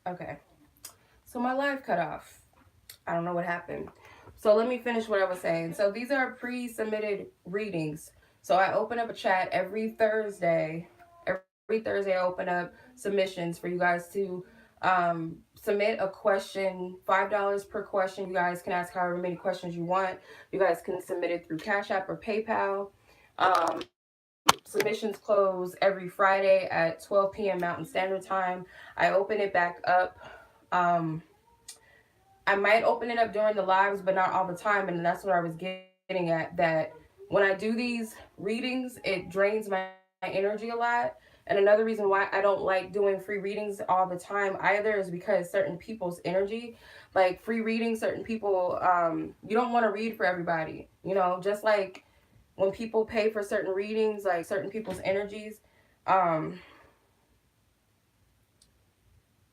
Okay. So my live cut off. I don't know what happened. So let me finish what I was saying. So these are pre-submitted readings. So I open up a chat every Thursday. Every Thursday I open up submissions for you guys to submit a question. $5 per question. You guys can ask however many questions you want. You guys can submit it through Cash App or PayPal. Submissions close every Friday at 12 p.m. Mountain Standard Time. I open it back up. Um, I might open it up during the lives, but not all the time. And that's what I was getting at. That when I do these readings, it drains my energy a lot. And another reason why I don't like doing free readings all the time either is because certain people's energy, like free readings, certain people, you don't want to read for everybody. Just like when people pay for certain readings, like certain people's energies. Um,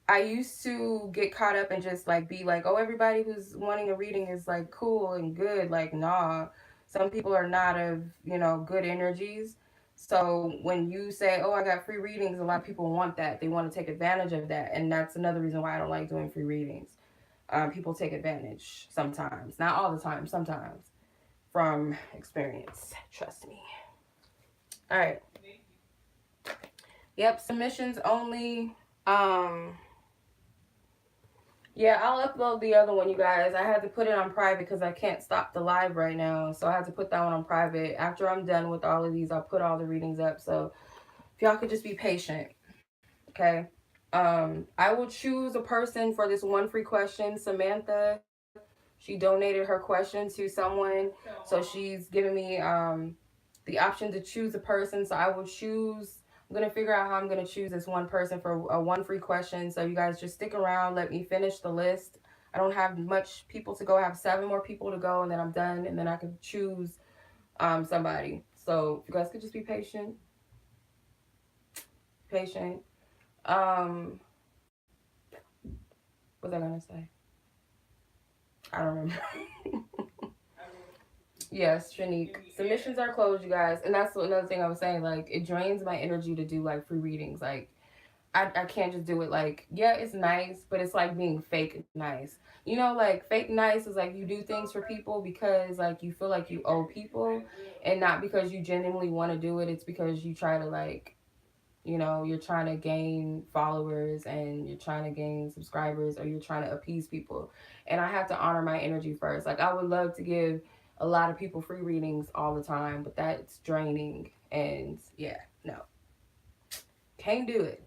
I used to get caught up and just like be like, oh, everybody who's wanting a reading is like cool and good. Like, nah, some people are not of, good energies. So when you say, oh, I got free readings, a lot of people want that. They want to take advantage of that. And that's another reason why I don't like doing free readings. People take advantage sometimes, not all the time, sometimes from experience. Trust me. All right. Yep. Submissions only. Um, Yeah, I'll upload the other one, you guys. I had to put it on private because I can't stop the live right now. So I had to put that one on private. After I'm done with all of these, I'll put all the readings up. So if y'all could just be patient, okay? I will choose a person for this one free question. Samantha, she donated her question to someone. So she's giving me the option to choose a person. So I will choose. I'm gonna figure out how I'm gonna choose this one person for a one free question. So you guys just stick around. Let me finish the list. I don't have much people to go. I have 7 more people to go, and then I'm done. And then I can choose somebody. So if you guys could just be patient, patient. Um, what was I gonna say? I don't remember. Yes, Shanique. Submissions are closed, you guys, and that's another thing I was saying. Like, it drains my energy to do like free readings. Like, I can't just do it. Like, yeah, it's nice, but it's like being fake nice. Like fake nice is like you do things for people because like you feel like you owe people, and not because you genuinely want to do it. It's because you try to like, you're trying to gain followers and you're trying to gain subscribers, or you're trying to appease people. And I have to honor my energy first. Like, I would love to give a lot of people free readings all the time, but that's draining. And yeah, no, can't do it.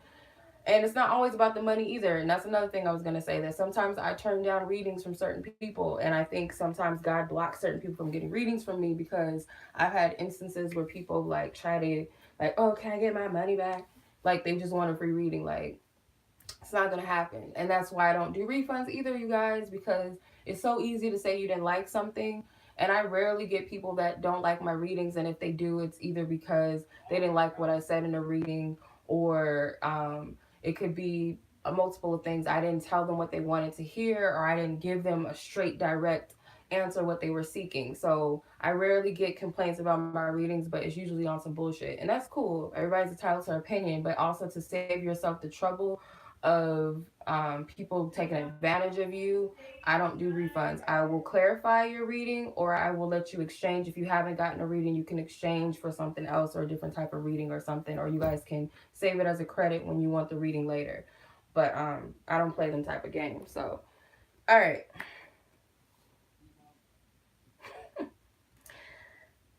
And it's not always about the money either. And that's another thing I was going to say, that sometimes I turn down readings from certain people. And I think sometimes God blocks certain people from getting readings from me because I've had instances where people like try to, like, oh, can I get my money back? Like, they just want a free reading. Like, it's not going to happen. And that's why I don't do refunds either, you guys, because it's so easy to say you didn't like something. And I rarely get people that don't like my readings. And if they do, it's either because they didn't like what I said in the reading, or it could be a multiple of things. I didn't tell them what they wanted to hear, or I didn't give them a straight, direct answer what they were seeking. So I rarely get complaints about my readings, but it's usually on some bullshit. And that's cool. Everybody's entitled to their opinion, but also to save yourself the trouble of people taking advantage of you, I don't do refunds. I will clarify your reading, or I will let you exchange. If you haven't gotten a reading, you can exchange for something else or a different type of reading or something, or you guys can save it as a credit when you want the reading later. But I don't play them type of games. So, all right,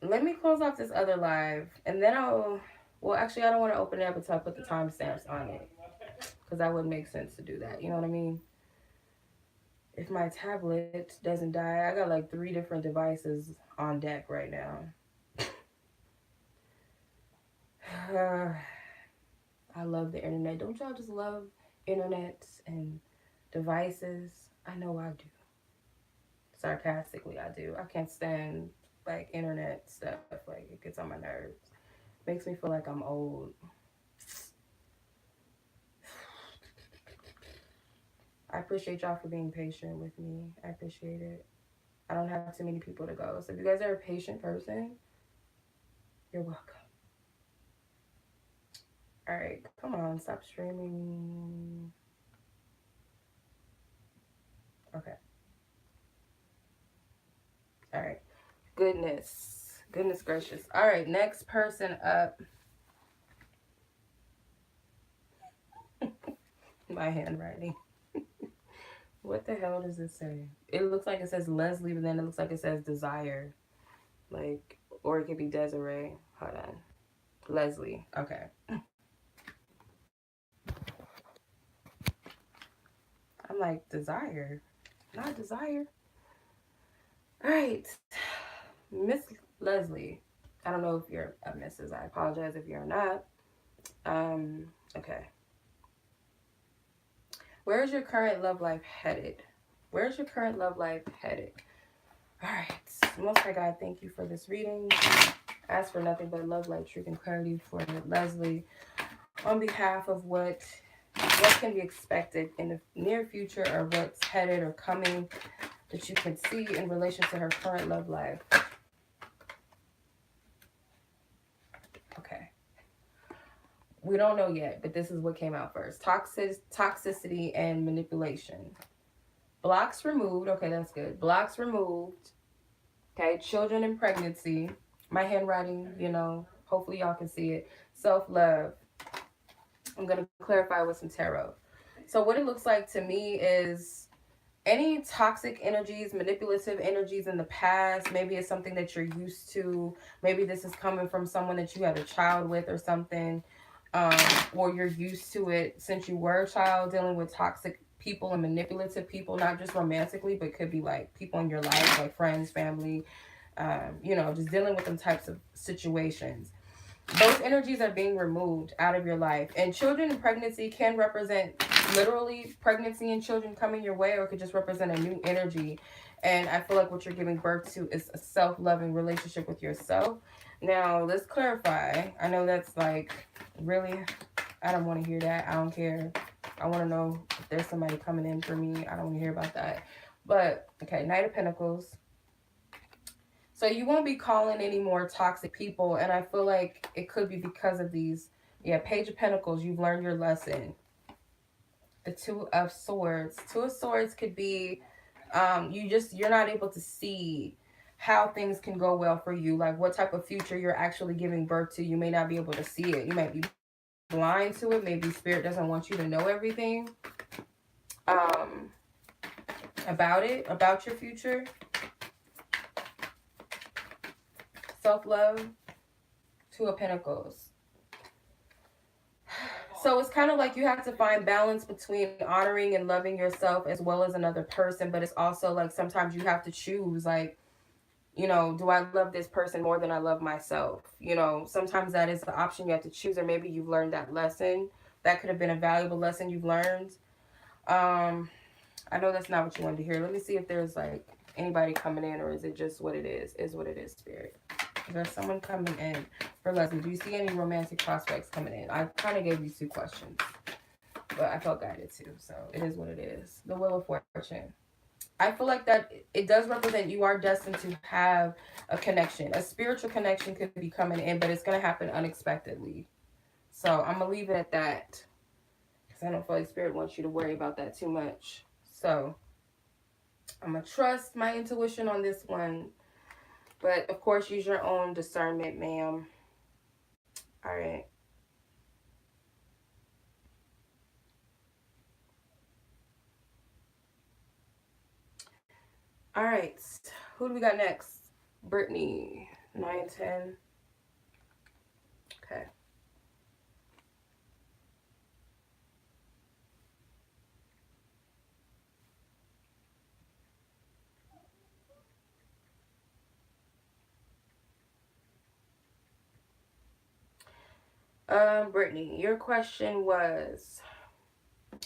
let me close off this other live, and then I'll. Well, actually, I don't want to open it up until I put the timestamps on it, because that wouldn't make sense to do that. You know what I mean? If my tablet doesn't die, I got like 3 different devices on deck right now. I love the internet. Don't y'all just love internet and devices? I know I do. Sarcastically, I do. I can't stand like internet stuff. Like, it gets on my nerves. Makes me feel like I'm old. I appreciate y'all for being patient with me. I appreciate it. I don't have too many people to go. So if you guys are a patient person, you're welcome. All right, come on, stop streaming. Okay. All right. Goodness. Goodness gracious. All right. Next person up. My handwriting. What the hell does this say? It looks like it says Leslie, but then it looks like it says Desire. Like, or it could be Desiree. Hold on. Leslie. Okay. I'm like, Desire. Not Desire. All right. Miss Leslie. I don't know if you're a Mrs. I apologize if you're not. Okay. Where is your current love life headed? Where's your current love life headed? All right. Most High God, thank you for this reading. Ask for nothing but love, light, truth, and clarity for Leslie on behalf of what can be expected in the near future, or what's headed or coming that you can see in relation to her current love life. Okay. We don't know yet, but this is what came out first. Toxicity and manipulation. Blocks removed. Okay, that's good. Blocks removed. Okay, children and pregnancy. My handwriting, you know, hopefully y'all can see it. Self-love. I'm going to clarify with some tarot. So what it looks like to me is any toxic energies, manipulative energies in the past. Maybe it's something that you're used to. Maybe this is coming from someone that you had a child with or something. Or you're used to it since you were a child, dealing with toxic people and manipulative people, not just romantically, but could be like people in your life, like friends, family, you know, just dealing with them types of situations. Those energies are being removed out of your life. And children and pregnancy can represent literally pregnancy and children coming your way, or it could just represent a new energy. And I feel like what you're giving birth to is a self-loving relationship with yourself. Now, let's clarify. I know that's like, really, I don't want to hear that. I don't care. I want to know if there's somebody coming in for me. I don't want to hear about that. But, okay, Knight of Pentacles. So you won't be calling any more toxic people. And I feel like it could be because of these. Yeah, Page of Pentacles. You've learned your lesson. The Two of Swords. Two of Swords could be, you're not able to see how things can go well for you. Like what type of future you're actually giving birth to. You may not be able to see it. You might be blind to it. Maybe Spirit doesn't want you to know everything about your future. Self-love. Two of Pentacles. So it's kind of like you have to find balance between honoring and loving yourself as well as another person. But it's also like sometimes you have to choose, like, you know, do I love this person more than I love myself? You know, sometimes that is the option you have to choose. Or maybe you've learned that lesson. That could have been a valuable lesson you've learned. I know that's not what you wanted to hear. Let me see if there's like anybody coming in, or is it just what it is what it is, Spirit. Is there someone coming in for Leslie? Do you see any romantic prospects coming in? I kind of gave you 2 questions, but I felt guided too. So it is what it is. The Wheel of Fortune. I feel like that it does represent you are destined to have a connection. A spiritual connection could be coming in, but it's going to happen unexpectedly. So I'm going to leave it at that, because I don't feel like Spirit wants you to worry about that too much. So I'm going to trust my intuition on this one. But, of course, use your own discernment, ma'am. All right. All right. Who do we got next? Brittany. 9, 10. Okay. Brittany, your question was,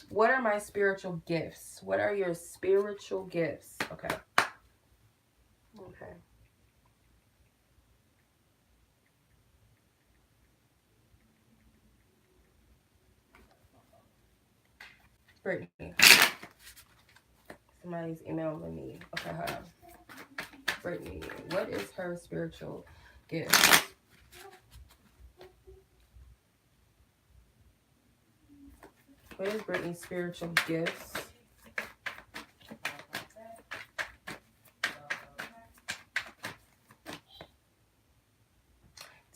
what are my spiritual gifts? What are your spiritual gifts? Okay. Okay. Brittany. Somebody's emailing me. Okay, hold on. Brittany, what is her spiritual gift? What is Brittany's spiritual gifts?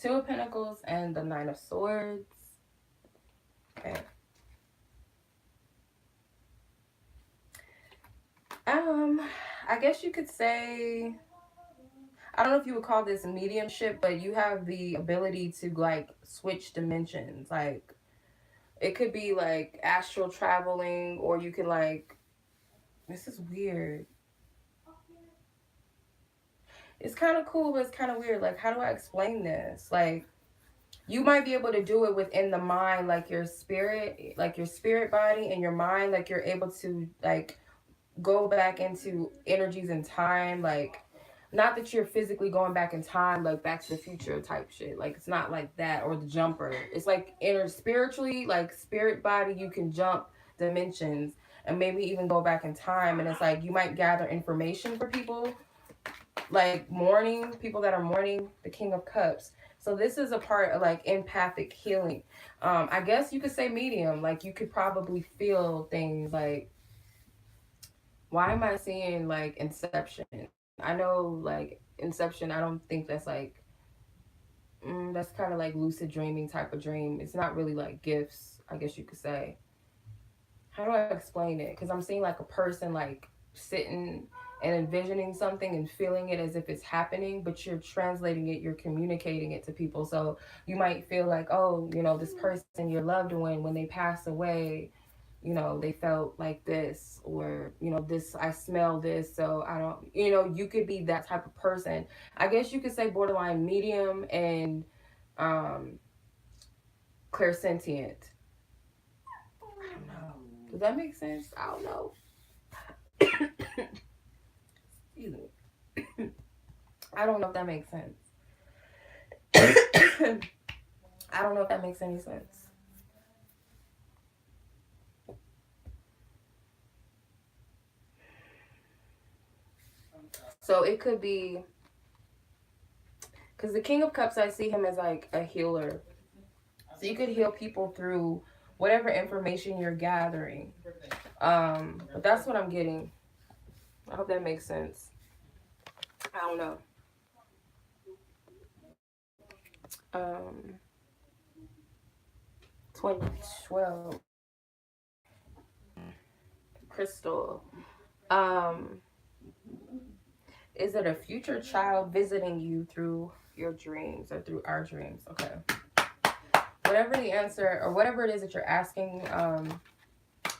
Two of Pentacles and the Nine of Swords. Okay. I guess you could say, I don't know if you would call this mediumship, but you have the ability to like switch dimensions. Like it could be like astral traveling, or you can like, this is weird. It's kind of cool, but it's kind of weird. Like, how do I explain this? Like, you might be able to do it within the mind, like your spirit body and your mind, like you're able to like go back into energies in time, like not that you're physically going back in time, like Back to the Future type shit. Like it's not like that, or the jumper. It's like inner spiritually, like spirit body, you can jump dimensions and maybe even go back in time. And it's like you might gather information for people, like mourning, people that are mourning the King of Cups. So this is a part of like empathic healing. I guess you could say medium. Like you could probably feel things like, why am I seeing like Inception? I know like Inception, I don't think that's like, that's kind of like lucid dreaming type of dream. It's not really like gifts, I guess you could say. How do I explain it? Because I'm seeing like a person like sitting and envisioning something and feeling it as if it's happening, but you're translating it, you're communicating it to people. So you might feel like, oh, you know, this person, your loved one, when they pass away, you know, they felt like this, or, you know, this, I smell this, so I don't, you know, you could be that type of person. I guess you could say borderline medium and clairsentient. I don't know. Does that make sense? I don't know. Excuse me. I don't know if that makes sense. I don't know if that makes any sense. So it could be, because the King of Cups, I see him as like a healer. So you could heal people through whatever information you're gathering. But that's what I'm getting. I hope that makes sense. I don't know. 2012. Kristal. Is it a future child visiting you through your dreams or through our dreams? Okay. Whatever the answer, or whatever it is that you're asking,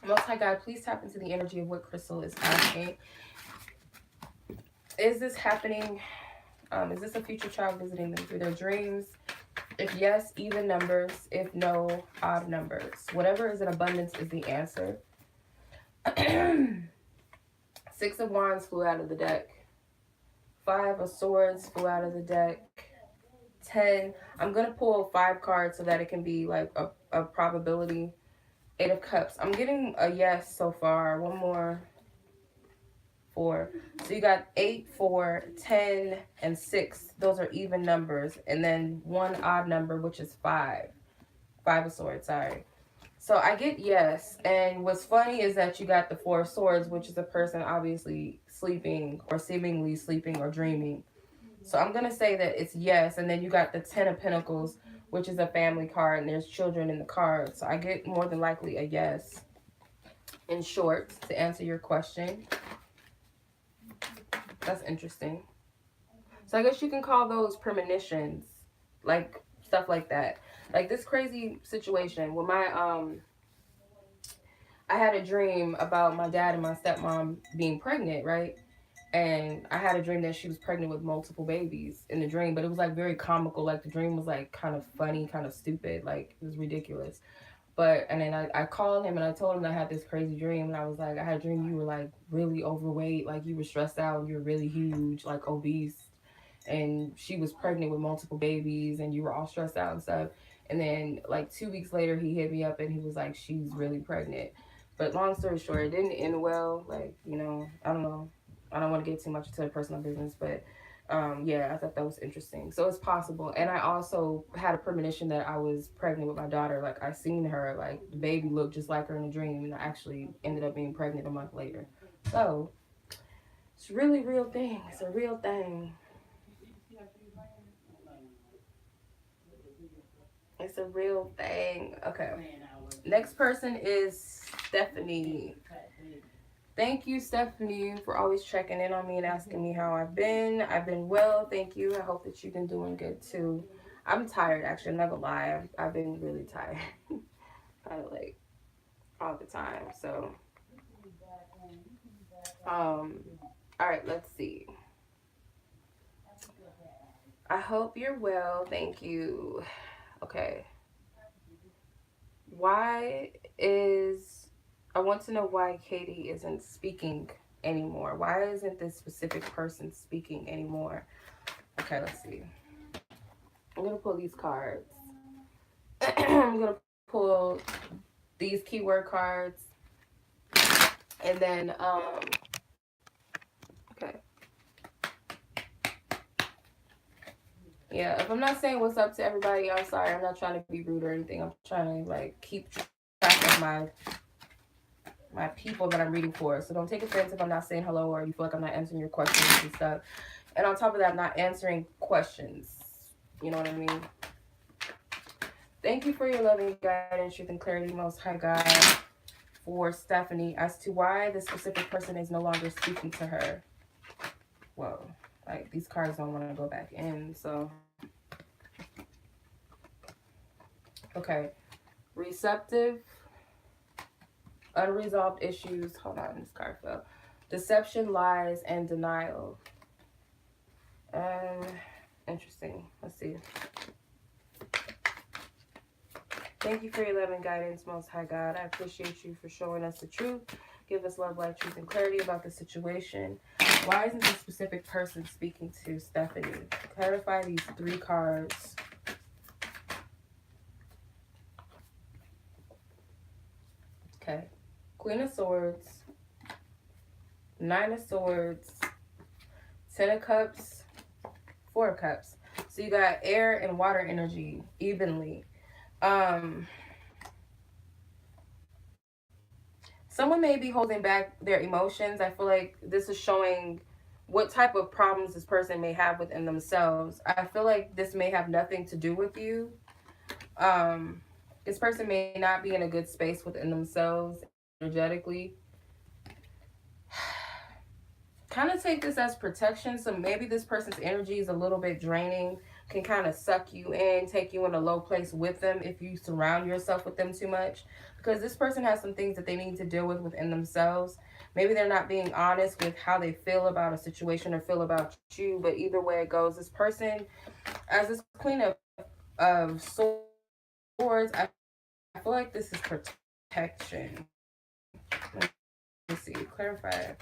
Most High God, please tap into the energy of what Kristal is asking. Is this happening? Is this a future child visiting them through their dreams? If yes, even numbers. If no, odd numbers. Whatever is in abundance is the answer. Six of Wands flew out of the deck. Five of Swords flew out of the deck. 10. I'm going to pull 5 cards so that it can be like a probability. 8 of Cups. I'm getting a yes so far. One more. 4. So you got 8, 4, 10, and 6. Those are even numbers. And then one odd number, which is 5. 5 of Swords, sorry. So I get yes. And what's funny is that you got the 4 of Swords, which is a person obviously sleeping or seemingly sleeping or dreaming. So I'm going to say that it's yes. And then you got the 10 of Pentacles, which is a family card, and there's children in the card. So I get more than likely a yes. In short, to answer your question. That's interesting. So I guess you can call those premonitions, like stuff like that. Like this crazy situation with my I had a dream about my dad and my stepmom being pregnant, right? And I had a dream that she was pregnant with multiple babies in the dream, but it was like very comical. Like the dream was like kind of funny, kind of stupid, like it was ridiculous. But, and then I called him and I told him that I had this crazy dream. And I was like, I had a dream you were like really overweight, like you were stressed out, you were really huge, like obese. And she was pregnant with multiple babies and you were all stressed out and stuff. And then like 2 weeks later, he hit me up and he was like, she's really pregnant. But long story short, it didn't end well. Like, you know, I don't know. I don't want to get too much into the personal business, but yeah, I thought that was interesting. So it's possible. And I also had a premonition that I was pregnant with my daughter. Like I seen her, like the baby looked just like her in a dream, and I actually ended up being pregnant a month later. So it's really real thing. It's a real thing. It's a real thing. Okay. Next person is Stephanie. Thank you, Stephanie, for always checking in on me and asking me how I've been. I've been well, thank you. I hope that you've been doing good too. I'm tired, actually. I'm not gonna lie. I've been really tired. Kind of like all the time. So, all right, let's see. I hope you're well, thank you. Okay. Why is I want to know why Katie isn't speaking anymore. Why isn't this specific person speaking anymore? Okay, let's see. I'm gonna pull these cards. I'm gonna pull these keyword cards, and then okay. Yeah, if I'm not saying what's up to everybody, I'm sorry. I'm not trying to be rude or anything. I'm trying to like keep track of my people that I'm reading for. So don't take offense if I'm not saying hello or you feel like I'm not answering your questions and stuff. And on top of that, I'm not answering questions. You know what I mean? Thank you for your loving guidance, truth, and clarity, Most High God, for Stephanie as to why the specific person is no longer speaking to her. Whoa. Like, these cards don't want to go back in, so. Okay. Receptive. Unresolved issues. Hold on, this card fell. Deception, lies, and denial. Interesting. Let's see. Thank you for your love and guidance, Most High God. I appreciate you for showing us the truth. Give us love, light, truth, and clarity about the situation. Why isn't this specific person speaking to Stephanie? Clarify these 3 cards. Okay. Queen of Swords. 9 of Swords. 10 of Cups. 4 of Cups. So you got air and water energy evenly. Someone may be holding back their emotions. I feel like this is showing what type of problems this person may have within themselves. I feel like this may have nothing to do with you. This person may not be in a good space within themselves energetically. Kind of take this as protection. So maybe this person's energy is a little bit draining, can kind of suck you in, take you in a low place with them if you surround yourself with them too much. Because this person has some things that they need to deal with within themselves. Maybe they're not being honest with how they feel about a situation or feel about you. But either way it goes, this person, as this Queen of Swords, I feel like this is protection. Let me see, clarify.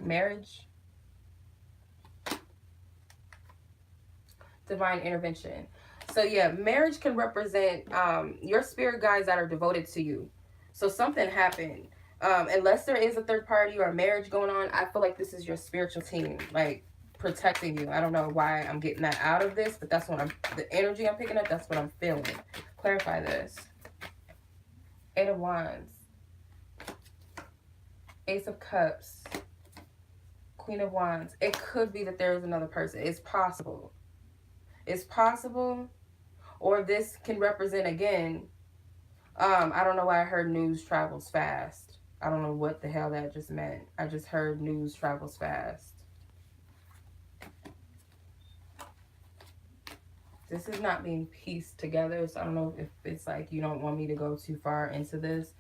Marriage, divine intervention. So yeah, marriage can represent your spirit guides that are devoted to you. So something happened. Unless there is a third party or a marriage going on, I feel like this is your spiritual team, like protecting you. I don't know why I'm getting that out of this, but that's what the energy I'm picking up, that's what I'm feeling. Clarify this. 8 of Wands. Ace of Cups. Queen of Wands. It could be that there is another person. It's possible. It's possible. Or this can represent, again, I don't know why I heard news travels fast. I don't know what the hell that just meant. I just heard news travels fast. This is not being pieced together, so I don't know if it's like you don't want me to go too far into this.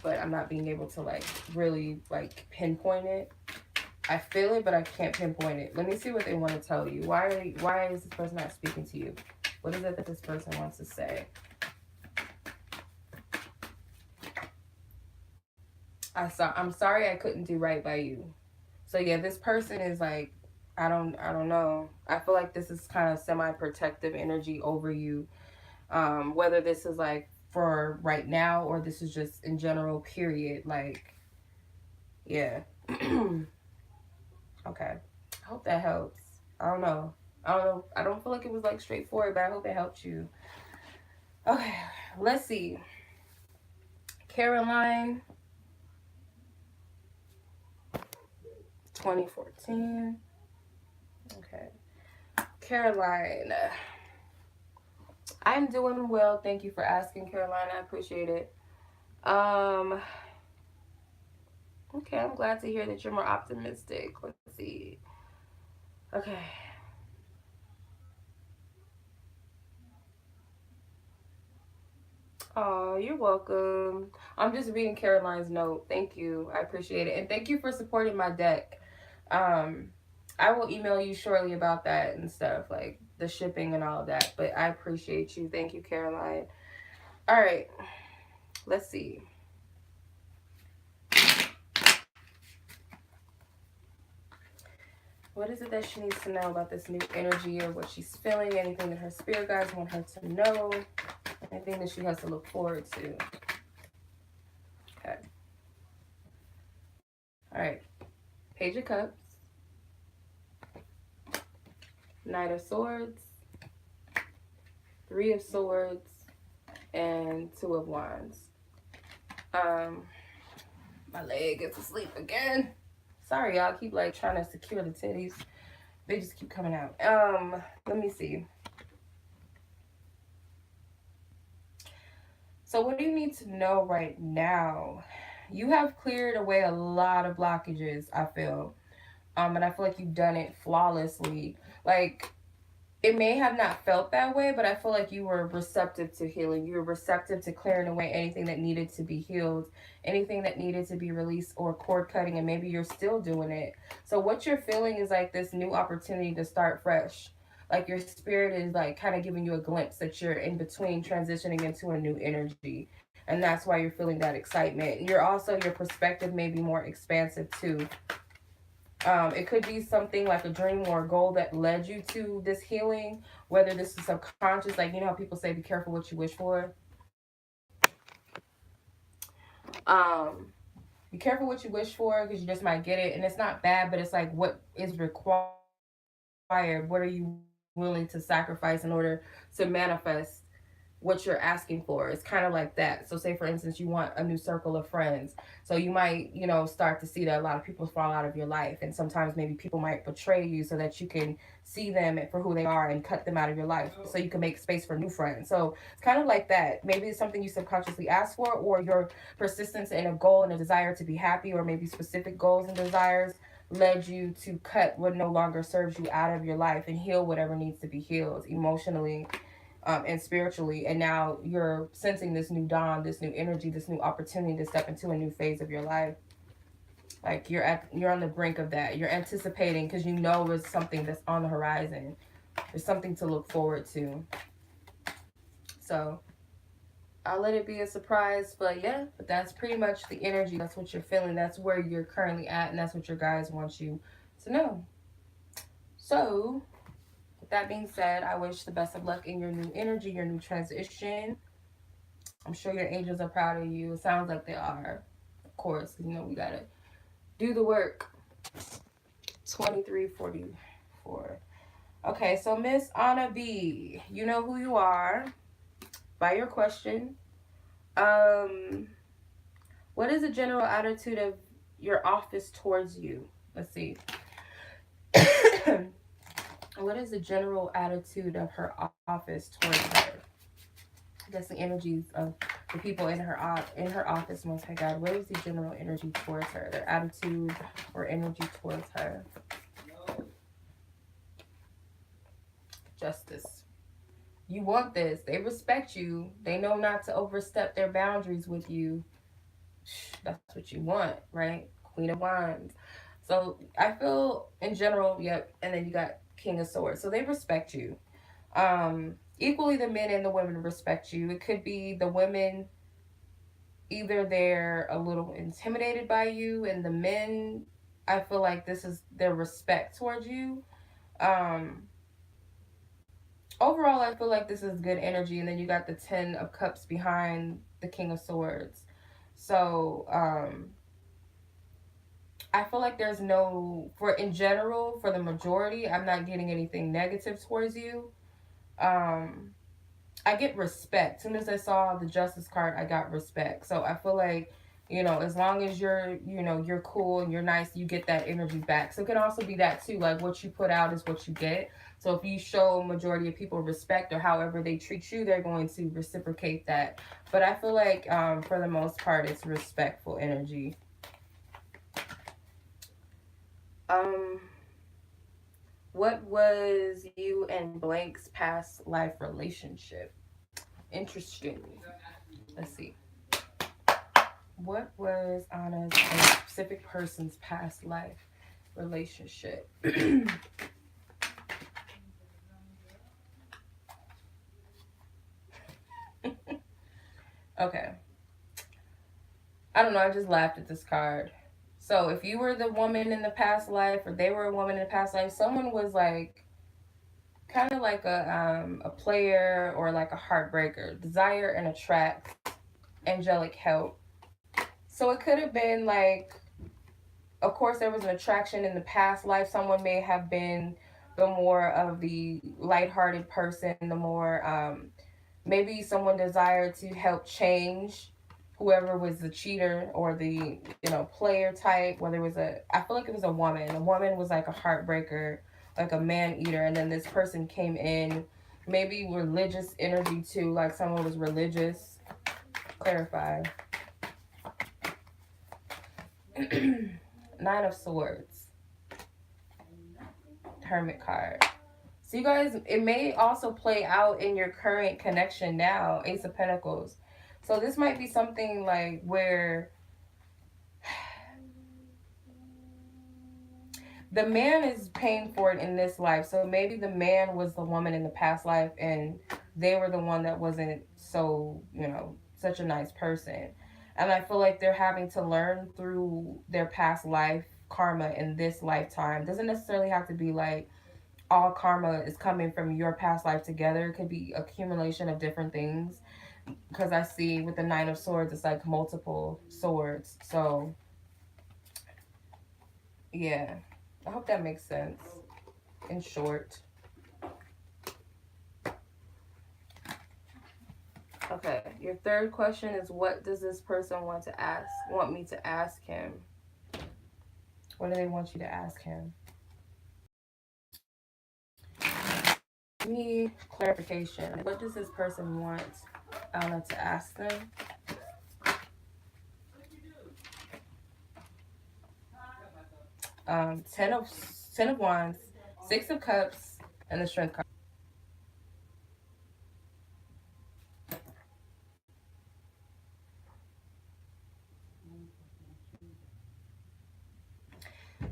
But I'm not being able to like really like pinpoint it. I feel it, but I can't pinpoint it. Let me see what they want to tell you. Why is this person not speaking to you? What is it that this person wants to say? I'm sorry I couldn't do right by you. So yeah, this person is like, I don't know. I feel like this is kind of semi-protective energy over you. Whether this is like for right now or this is just in general, period. Like, yeah. Okay. I hope that helps. I don't know. I don't feel like it was like straightforward, but I hope it helped you. Okay. Let's see. Carolyn. 2014. Okay. Caroline. I'm doing well. Thank you for asking, Caroline. I appreciate it. Um, okay, I'm glad to hear that you're more optimistic. Let's see. Okay. Oh, you're welcome. I'm just reading Caroline's note. Thank you. I appreciate it. And thank you for supporting my deck. Um, I will email you shortly about that and stuff, like the shipping and all of that. But I appreciate you. Thank you, Caroline. All right, let's see. What is it that she needs to know about this new energy or what she's feeling? Anything that her spirit guides want her to know? Anything that she has to look forward to? Okay. All right. Page of Cups, Knight of Swords, Three of Swords, and Two of Wands. Um, my leg gets asleep again. Sorry, y'all. I keep like trying to secure the titties. They just keep coming out. Let me see. So what do you need to know right now? You have cleared away a lot of blockages, I feel. And I feel like you've done it flawlessly. Like, it may have not felt that way, but I feel like you were receptive to healing. You were receptive to clearing away anything that needed to be healed, anything that needed to be released, or cord cutting, and maybe you're still doing it. So what you're feeling is like this new opportunity to start fresh. Like your spirit is like kind of giving you a glimpse that you're in between transitioning into a new energy. And that's why you're feeling that excitement. You're also, your perspective may be more expansive too. It could be something like a dream or a goal that led you to this healing, whether this is subconscious, like, you know how people say, be careful what you wish for. Um, be careful what you wish for because you just might get it. And it's not bad, but it's like what is required. What are you willing to sacrifice in order to manifest what you're asking for? It's kind of like that. So say for instance you want a new circle of friends, so you might, you know, start to see that a lot of people fall out of your life, and sometimes maybe people might betray you so that you can see them for who they are and cut them out of your life so you can make space for new friends. So it's kind of like that. Maybe it's something you subconsciously asked for, or your persistence in a goal and a desire to be happy, or maybe specific goals and desires led you to cut what no longer serves you out of your life and heal whatever needs to be healed emotionally, and spiritually. And now you're sensing this new dawn, this new energy, this new opportunity to step into a new phase of your life. Like you're on the brink of that. You're anticipating because you know there's something that's on the horizon. There's something to look forward to. So I'll let it be a surprise. But yeah, but that's pretty much the energy. That's what you're feeling. That's where you're currently at, and that's what your guides want you to know. So with that being said, I wish the best of luck in your new energy, your new transition. I'm sure your angels are proud of you. It sounds like they are, of course. You know, we gotta do the work. 2344. Okay, so Miss Anna B, you know who you are by your question. Um, what is the general attitude of your office towards you? Let's see. What is the general attitude of her office towards her? I guess the energies of the people in her office, Most High God. What is the general energy towards her? Their attitude or energy towards her? Justice. You want this. They respect you. They know not to overstep their boundaries with you. That's what you want, right? Queen of Wands. So I feel in general, yep. And then you got King of Swords. So they respect you. Equally, the men and the women respect you. It could be the women, either they're a little intimidated by you, and the men, I feel like this is their respect towards you. Um, Overall, I feel like this is good energy. And then you got the 10 of Cups behind the King of Swords. So, I feel like there's no, for in general, for the majority, I'm not getting anything negative towards you. Um, I get respect. As soon as I saw the Justice card, I got respect. So I feel like You know, as long as you're, you know, you're cool and you're nice, you get that energy back. So it can also be that too, like what you put out is what you get. So if you show majority of people respect or however they treat you, they're going to reciprocate that. But I feel like for the most part, it's respectful energy. Um, what was you and Blank's past life relationship? Interesting. Let's see. What was Anna's and a specific person's past life relationship? Okay. I don't know. I just laughed at this card. So if you were the woman in the past life, or they were a woman in the past life, someone was like kind of like a player or like a heartbreaker, desire and attract, angelic help. So it could have been like, of course, there was an attraction in the past life. Someone may have been the more of the lighthearted person, the more maybe someone desired to help change whoever was the cheater or the, you know, player type. Whether it was I feel like it was a woman. A woman was like a heartbreaker, like a man eater, and then this person came in, maybe religious energy too, like someone was religious. Clarify. Nine of Swords, Hermit card. So you guys, it may also play out in your current connection now, Ace of Pentacles. So this might be something like where the man is paying for it in this life. So maybe the man was the woman in the past life and they were the one that wasn't so, you know, such a nice person. And I feel like they're having to learn through their past life karma in this lifetime. Doesn't necessarily have to be like all karma is coming from your past life together. It could be accumulation of different things. Because I see with the Nine of Swords, it's like multiple swords. So, yeah. I hope that makes sense. In short. Okay. Your third question is, what does this person want me to ask him? What do they want you to ask him? Give me clarification. What does this person want Anna to ask them? Ten of Wands, Six of Cups, and the Strength card.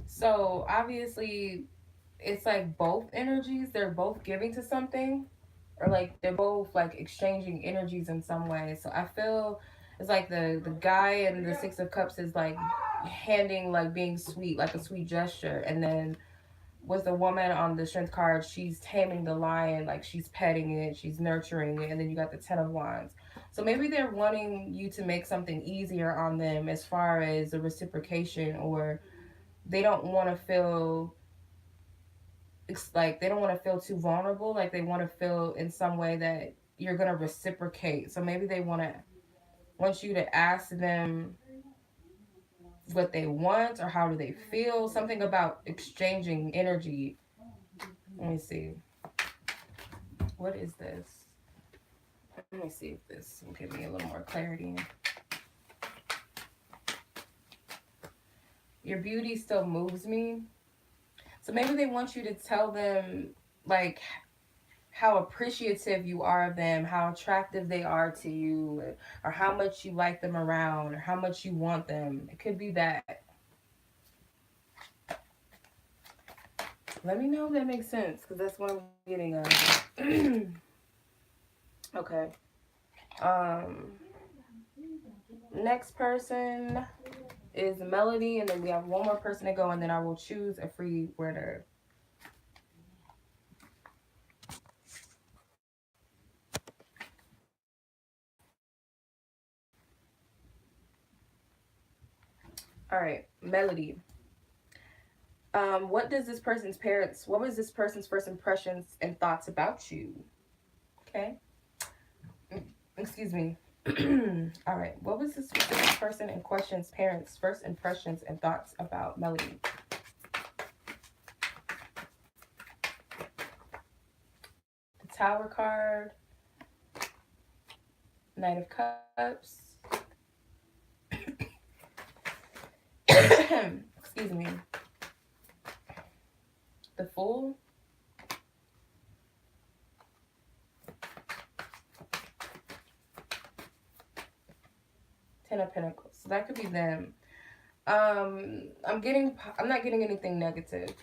So obviously, it's like both energies. They're both giving to something, or like they're both like exchanging energies in some way. So I feel it's like the guy in the Six of Cups is like handing, like being sweet, like a sweet gesture, and then with the woman on the Strength card, she's taming the lion, like she's petting it, she's nurturing it, and then you got the Ten of Wands. So maybe they're wanting you to make something easier on them as far as the reciprocation, or they don't want to feel, it's like they don't want to feel too vulnerable, like they want to feel in some way that you're going to reciprocate. So maybe they want you to ask them what they want or how do they feel, something about exchanging energy. Let me see, what is this? Let me see if this will give me a little more clarity. Your beauty still moves me. So maybe they want you to tell them like how appreciative you are of them, how attractive they are to you, or how much you like them around, or how much you want them. It could be that. Let me know if that makes sense, because that's what I'm getting at. Okay. Next person is Melody, and then we have one more person to go, and then I will choose a free word. All right, Melody. What was this person's first impressions and thoughts about you? Okay. Excuse me. All right. What was this specific person in question's parents' first impressions and thoughts about Melody? The Tower card, Knight of Cups. Excuse me. The Fool. Ten of Pentacles. So that could be them. I'm not getting anything negative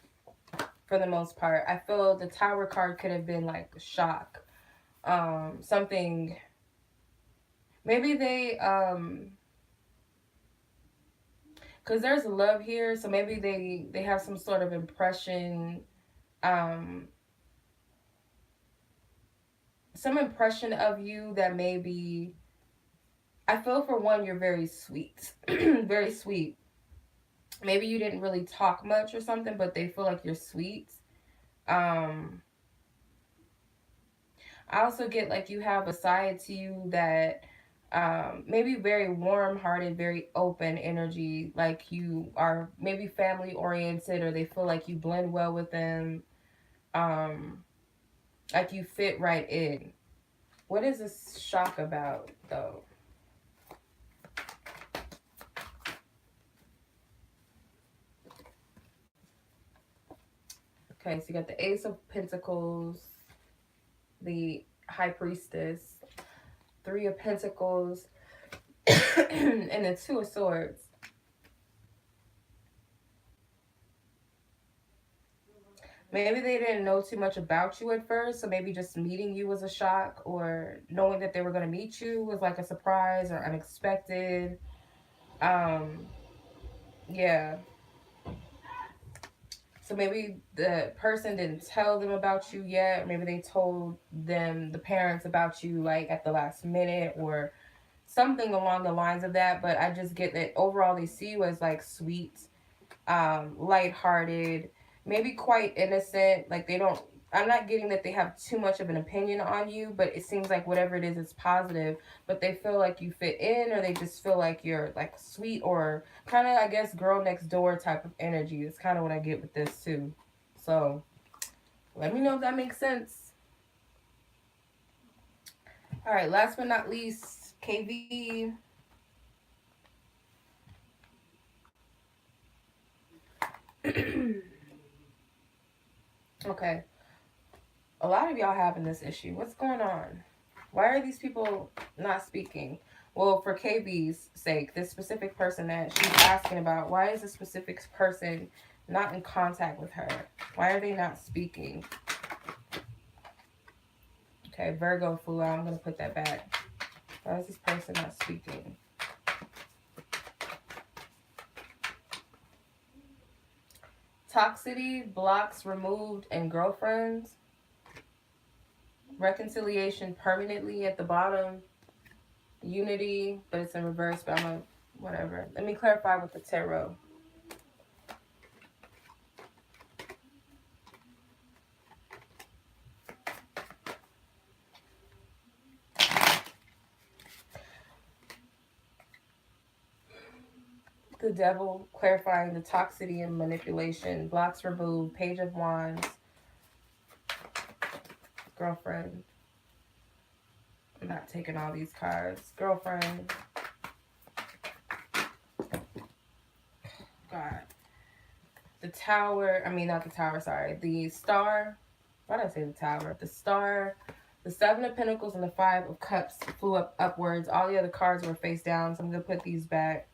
for the most part. I feel the Tower card could have been like a shock. Something, maybe they, because there's love here, so maybe they have some sort of impression, some impression of you that maybe, I feel for one, you're very sweet. Very sweet. Maybe you didn't really talk much or something, but they feel like you're sweet. I also get like you have a side to you that maybe very warm-hearted, very open energy, like you are maybe family oriented, or they feel like you blend well with them, like you fit right in. What is this shock about though? Okay, so you got the Ace of Pentacles, the High Priestess, Three of Pentacles, and the Two of Swords. Maybe they didn't know too much about you at first, so maybe just meeting you was a shock, or knowing that they were going to meet you was like a surprise or unexpected. Yeah. So maybe the person didn't tell them about you yet. Maybe they told them, the parents, about you like at the last minute or something along the lines of that. But I just get that overall they see you as like sweet, lighthearted, maybe quite innocent. Like they don't, I'm not getting that they have too much of an opinion on you, but it seems like whatever it is, it's positive. But they feel like you fit in, or they just feel like you're like sweet, or kind of, I guess, girl next door type of energy. It's kind of what I get with this too. So let me know if that makes sense. All right, last but not least, KV. Okay. A lot of y'all having this issue. What's going on? Why are these people not speaking? Well, for KB's sake, this specific person that she's asking about, why is this specific person not in contact with her? Why are they not speaking? Okay, Virgo Fool, I'm going to put that back. Why is this person not speaking? Toxicity, blocks removed, and girlfriends. Reconciliation permanently at the bottom. Unity, but it's in reverse, but I'm going to, whatever. Let me clarify with the tarot. The Devil, clarifying the toxicity and manipulation. Blocks removed. Page of Wands. Girlfriend. I'm not taking all these cards. Girlfriend. God. The Tower. I mean, not the Tower, sorry. The Star. Why did I say the Tower? The Star. The Seven of Pentacles and the Five of Cups flew up upwards. All the other cards were face down, so I'm going to put these back.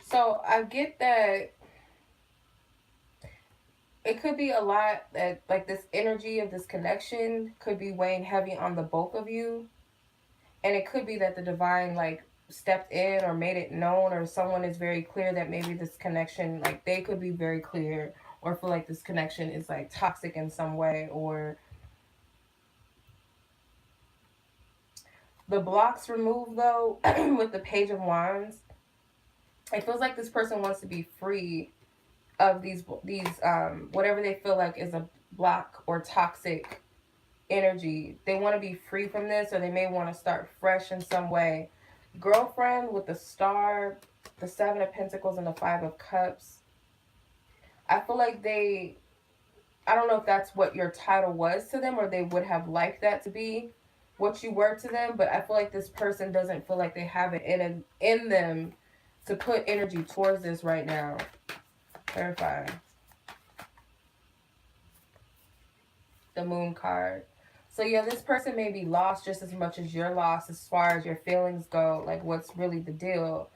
So I get that it could be a lot, that like this energy of this connection could be weighing heavy on the both of you. And it could be that the divine like stepped in or made it known, or someone is very clear that maybe this connection, like they could be very clear or feel like this connection is like toxic in some way. Or the blocks removed though, with the Page of Wands, it feels like this person wants to be free of these whatever they feel like is a block or toxic energy. They want to be free from this, or they may want to start fresh in some way. Girlfriend with the Star, the Seven of Pentacles, and the Five of Cups. I feel like I don't know if that's what your title was to them, or they would have liked that to be what you were to them, but I feel like this person doesn't feel like they have it in them to put energy towards this right now. Clarify. The Moon card. So yeah, this person may be lost just as much as you're lost as far as your feelings go, like what's really the deal.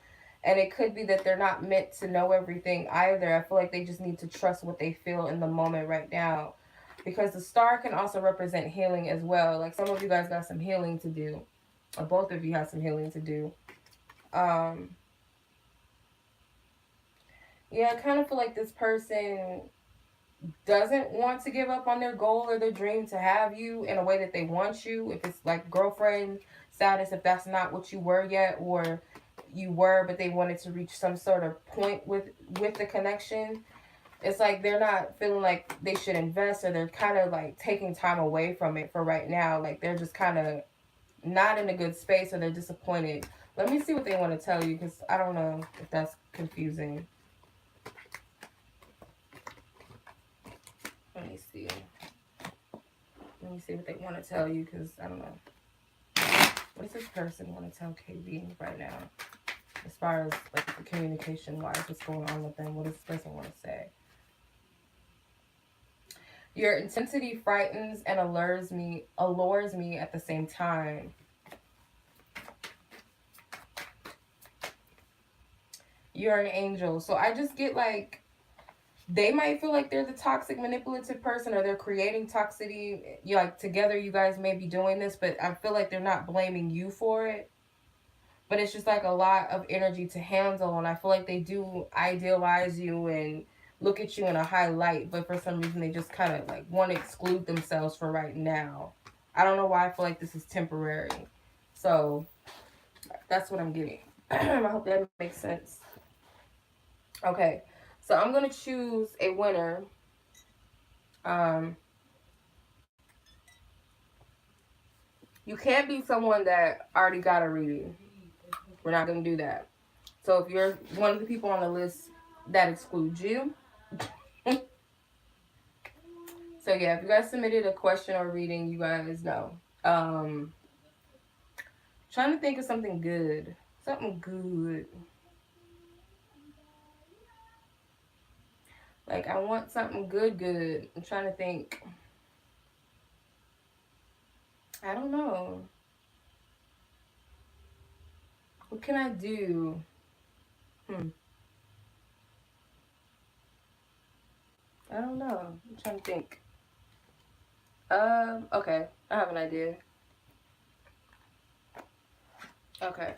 And it could be that they're not meant to know everything either. I feel like they just need to trust what they feel in the moment right now. Because the Star can also represent healing as well. Like some of you guys got some healing to do. Or both of you have some healing to do. Yeah, I kind of feel like this person doesn't want to give up on their goal or their dream to have you in a way that they want you. If it's like girlfriend status, if that's not what you were yet, or you were but they wanted to reach some sort of point with the connection, it's like they're not feeling like they should invest, or they're kind of like taking time away from it for right now. Like they're just kind of not in a good space, or they're disappointed. Let me see what they want to tell you, because I don't know if that's confusing. Let me see. Let me see what they want to tell you, because I don't know. What does this person want to tell KB right now? As far as like the communication-wise, what's going on with them? What does this person want to say? Your intensity frightens and allures me at the same time. You're an angel. So I just get like, they might feel like they're the toxic, manipulative person, or they're creating toxicity. You like together, you guys may be doing this, but I feel like they're not blaming you for it. But it's just like a lot of energy to handle, and I feel like they do idealize you and look at you in a high light, but for some reason they just kind of like want to exclude themselves for right now. I don't know why I feel like this is temporary. So that's what I'm getting. I hope that makes sense. Okay. So I'm going to choose a winner. You can't be someone that already got a reading. We're not going to do that. So if you're one of the people on the list, that excludes you. So yeah, if you guys submitted a question or reading, you guys know. Trying to think of something good. Something good. Like, I want something good. I'm trying to think. I don't know. What can I do? I don't know. I'm trying to think. Okay. I have an idea. Okay.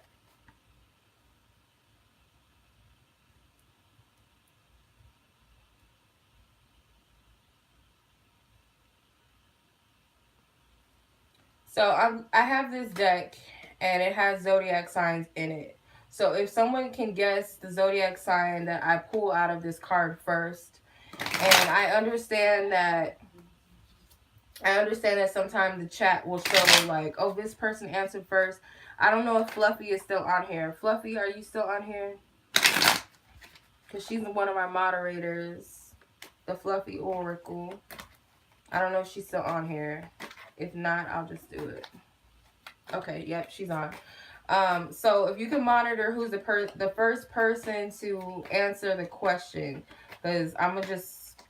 So I have this deck, and it has zodiac signs in it. So if someone can guess the zodiac sign that I pull out of this card first, and I understand that sometimes the chat will show like, oh, this person answered first. I don't know if Fluffy is still on here. Fluffy, are you still on here? Because she's one of my moderators. The Fluffy Oracle. I don't know if she's still on here. If not, I'll just do it. Okay, yep, she's on. So if you can monitor who's the first person to answer the question. Because I'm going to just,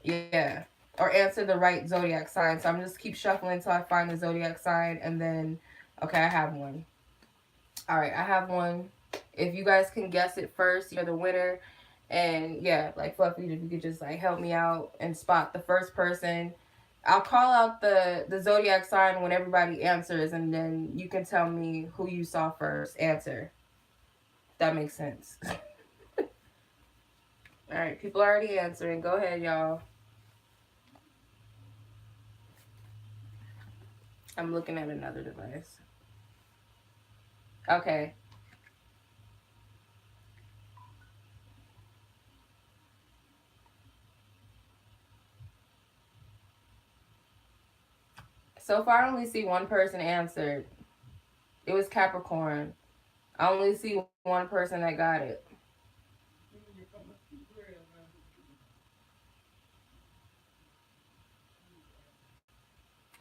yeah. Or answer the right zodiac sign. So I'm just keep shuffling until I find the zodiac sign. And then, okay, I have one. All right, I have one. If you guys can guess it first, you're the winner. And yeah, like Fluffy, if you could just like help me out and spot the first person. I'll call out the zodiac sign when everybody answers, and then you can tell me who you saw first answer. If that makes sense. All right, people are already answering. Go ahead, y'all. I'm looking at another device. Okay. So far, I only see one person answered. It was Capricorn. I only see one person that got it.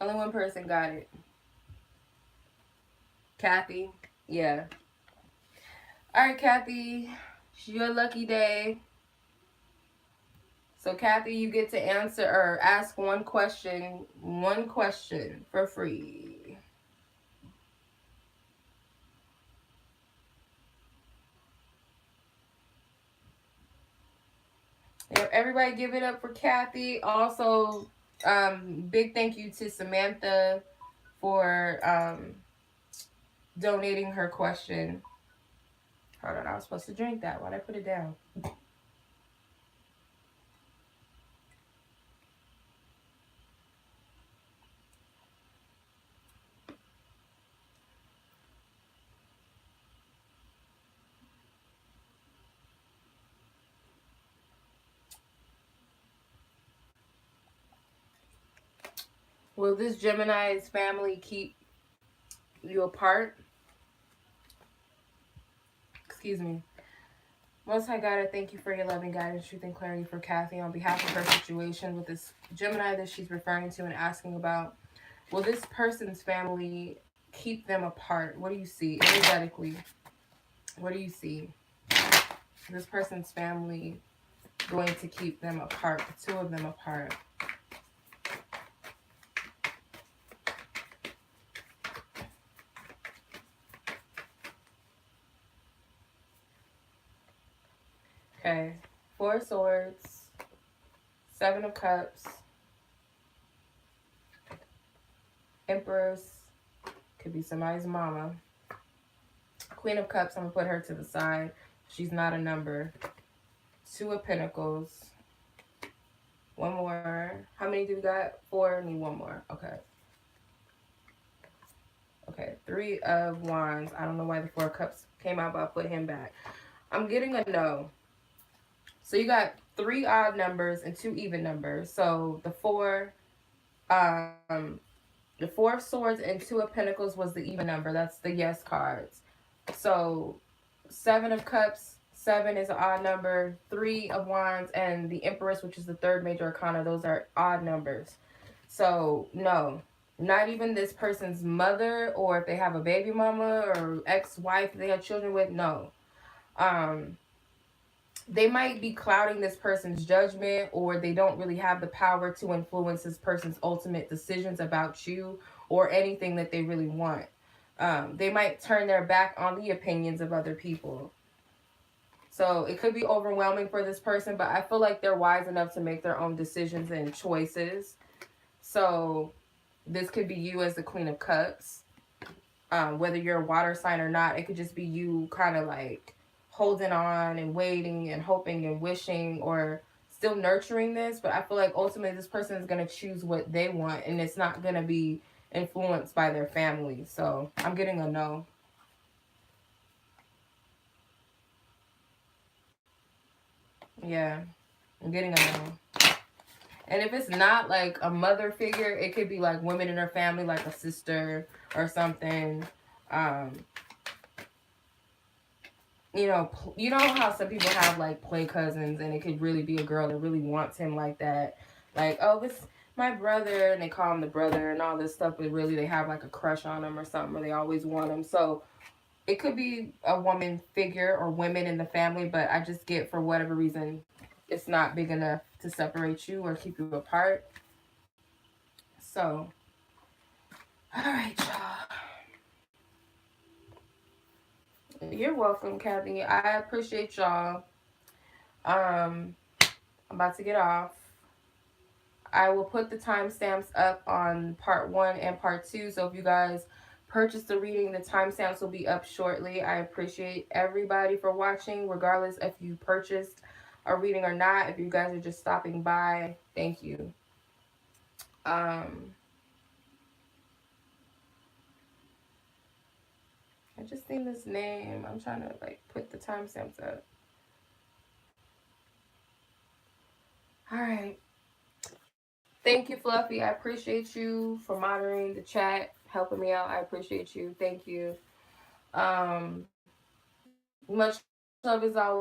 Only one person got it. Kathy. Yeah. All right, Kathy. It's your lucky day. So, Kathy, you get to answer or ask one question for free. Yep, everybody give it up for Kathy. Also, big thank you to Samantha for donating her question. Hold on, I was supposed to drink that. Why'd I put it down? Will this Gemini's family keep you apart? Excuse me. Most High God, I thank you for your loving guidance, truth, and clarity for Kathy on behalf of her situation with this Gemini that she's referring to and asking about. Will this person's family keep them apart? What do you see energetically? What do you see? This person's family going to keep them apart, the two of them apart. Okay, 4 of Swords, 7 of Cups, Empress, could be somebody's mama. Queen of Cups, I'm going to put her to the side. She's not a number. 2 of Pentacles. One more. How many do we got? 4. Need one more. Okay. Okay. 3 of Wands. I don't know why the 4 of Cups came out, but I'll put him back. I'm getting a no. So you got 3 odd numbers and 2 even numbers. So the 4 of Swords and 2 of Pentacles was the even number. That's the yes cards. So 7 of Cups, 7 is an odd number. 3 of Wands and the Empress, which is the 3rd major arcana, those are odd numbers. So no, not even this person's mother, or if they have a baby mama or ex-wife they have children with, no. They might be clouding this person's judgment, or they don't really have the power to influence this person's ultimate decisions about you or anything that they really want. They might turn their back on the opinions of other people. So it could be overwhelming for this person, but I feel like they're wise enough to make their own decisions and choices. So this could be you as the Queen of Cups. Whether you're a water sign or not, it could just be you kind of like holding on and waiting and hoping and wishing, or still nurturing this. But I feel like ultimately this person is going to choose what they want, and it's not going to be influenced by their family. So I'm getting a no. Yeah, I'm getting a no. And if it's not like a mother figure, it could be like women in her family, like a sister or something. You know how some people have like play cousins, and it could really be a girl that really wants him like that. Like, oh, this my brother, and they call him the brother and all this stuff, but really they have like a crush on him or something, or they always want him. So it could be a woman figure or women in the family, but I just get, for whatever reason, it's not big enough to separate you or keep you apart. So, all right, y'all. You're welcome, Kathy. I appreciate y'all. I'm about to get off. I will put the timestamps up on part 1 and part 2. So if you guys purchased the reading, the timestamps will be up shortly. I appreciate everybody for watching, regardless if you purchased a reading or not. If you guys are just stopping by, thank you. I just seen this name. I'm trying to like put the timestamps up. All right. Thank you, Fluffy. I appreciate you for monitoring the chat, helping me out. I appreciate you. Thank you. Much love as always.